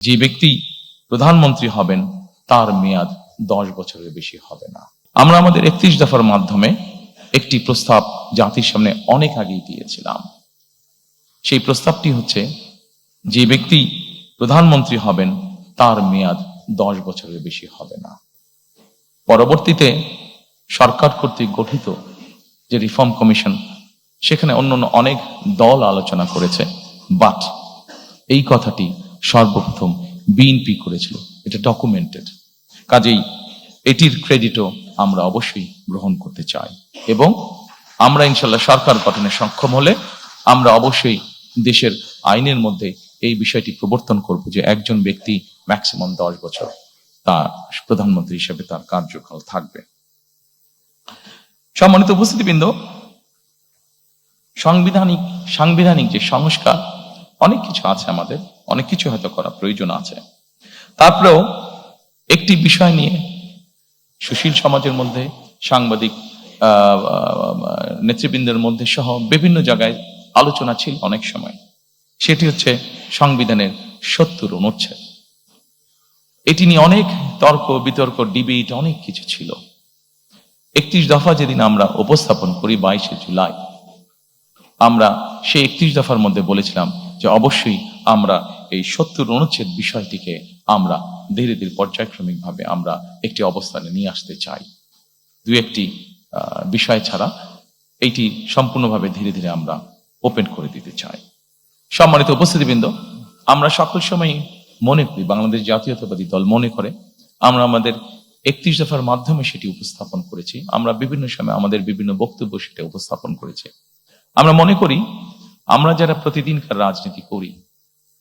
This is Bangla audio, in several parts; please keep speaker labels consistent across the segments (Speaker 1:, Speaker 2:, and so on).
Speaker 1: যে ব্যক্তি প্রধানমন্ত্রী হবেন তার মেয়াদ 10 বছরের বেশি হবে না। আমরা আমাদের 31 দফার মাধ্যমে একটি প্রস্তাব জাতির সামনে অনেক আগেই দিয়েছিলাম। সেই প্রস্তাবটি হচ্ছে, যে ব্যক্তি প্রধানমন্ত্রী হবেন তার মেয়াদ 10 বছরের বেশি হবে না। পরবর্তীতে সরকার কর্তৃক গঠিত যে রিফর্ম কমিশন, সেখানে অন্যান্য অনেক দল আলোচনা করেছে, বাট এই কথাটি সর্বপ্রথম বিএনপি করেছিল। এটা ডকুমেন্টেড, কাজেই এটির ক্রেডিটও আমরা অবশ্যই গ্রহণ করতে চাই এবং আমরা ইনশাল্লাহ সরকার গঠনে সক্ষম হলে আমরা অবশ্যই দেশের আইনের মধ্যে এই বিষয়টি প্রবর্তন করব যে একজন ব্যক্তি ম্যাক্সিমাম 10 বছর তার প্রধানমন্ত্রী হিসেবে তার কার্যকাল থাকবে। সম্মানিত উপস্থিতিবৃন্দ, সাংবিধানিক যে সংস্কার অনেক কিছু আছে, আমাদের অনেক কিছু হয়তো করা প্রয়োজন আছে। তারপরেও একটি বিষয় নিয়ে সুশীল সমাজের মধ্যে, সাংবাদিক নেতৃবৃন্দের মধ্যে সহ বিভিন্ন জায়গায় আলোচনা ছিল অনেক সময়, সেটি হচ্ছে সংবিধানের 70 অনুচ্ছেদ। এটি নিয়ে অনেক তর্ক বিতর্ক, ডিবেট, অনেক কিছু ছিল। 31 দফা যেদিন আমরা উপস্থাপন করি 22শে জুলাই, আমরা সেই 31 দফার মধ্যে বলেছিলাম যে অবশ্যই আমরা এই 70 অনুচ্ছেদ বিষয়টিকে আমরা ধীরে ধীরে পর্যায়ক্রমিক ভাবে আমরা একটি অবস্থানে নিয়ে আসতে চাই। দুই একটি বিষয় ছাড়া এইটি সম্পূর্ণভাবে ধীরে ধীরে আমরা ওপেন করে দিতে চাই। সম্মানিত উপস্থিতিবৃন্দ, আমরা সকল সময় মনে করি, বাংলাদেশ জাতীয়তাবাদী দল মনে করে, আমরা আমাদের 31 দফার মাধ্যমে সেটি উপস্থাপন করেছি। আমরা বিভিন্ন সময় আমাদের বিভিন্ন বক্তব্য সেটা উপস্থাপন করেছি। আমরা মনে করি, আমরা যারা প্রতিদিনকার রাজনীতি করি,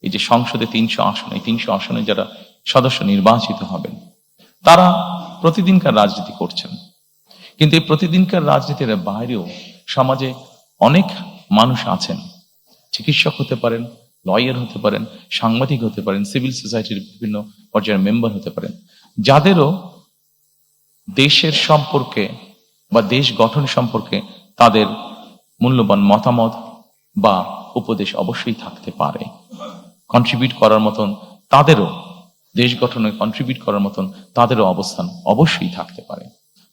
Speaker 1: এই যে সংসদে 300 আসন, এই 300 আসনে যারা সদস্য নির্বাচিত হবেন, তারা প্রতিদিনকার রাজনীতি করছেন। কিন্তু এই প্রতিদিনকার রাজনীতির বাইরেও সমাজে অনেক মানুষ আছেন, চিকিৎসক হতে পারেন, লয়ার হতে পারেন, সাংবাদিক হতে পারেন, সিভিল সোসাইটির বিভিন্ন পর্যায়ের মেম্বার হতে পারেন, যাদেরও দেশের সম্পর্কে বা দেশ গঠন সম্পর্কে তাদের মূল্যবান মতামত বা উপদেশ অবশ্যই থাকতে পারে। কন্ট্রিবিউট করার মতন তাদেরও, দেশ গঠনে কন্ট্রিবিউট করার মতন তাদেরও অবস্থান অবশ্যই থাকতে পারে।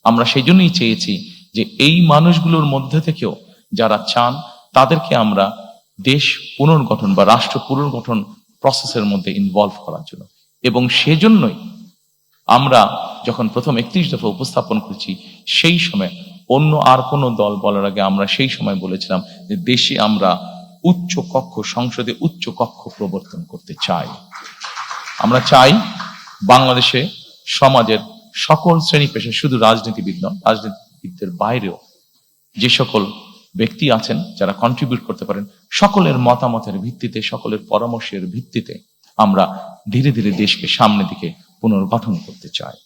Speaker 1: আমরা সেই জন্যই চেয়েছি যে এই মানুষগুলোর মধ্যে থেকেও যারা চান তাদেরকে আমরা দেশ পুনর্গঠন বা রাষ্ট্র পুনর্গঠন প্রসেসের মধ্যে ইনভলভ করার জন্য, এবং সেজন্যই আমরা যখন প্রথম 31 দফা উপস্থাপন করেছি, সেই সময় অন্য আর কোনো দল বলার আগে আমরা সেই সময় বলেছিলাম যে দেশে আমরা উচ্চ কক্ষ, সংসদে উচ্চ কক্ষ প্রবর্তন করতে চাই। আমরা চাই বাংলাদেশে সমাজের সকল শ্রেণী পেশা, শুধু রাজনীতিবিদ নয়, রাজনীতিবিদদের বাইরেও যে সকল ব্যক্তি আছেন যারা কন্ট্রিবিউট করতে পারেন, সকলের মতামতের ভিত্তিতে, সকলের পরামর্শের ভিত্তিতে আমরা ধীরে ধীরে দেশকে সামনের দিকে পুনর্গঠন করতে চাই।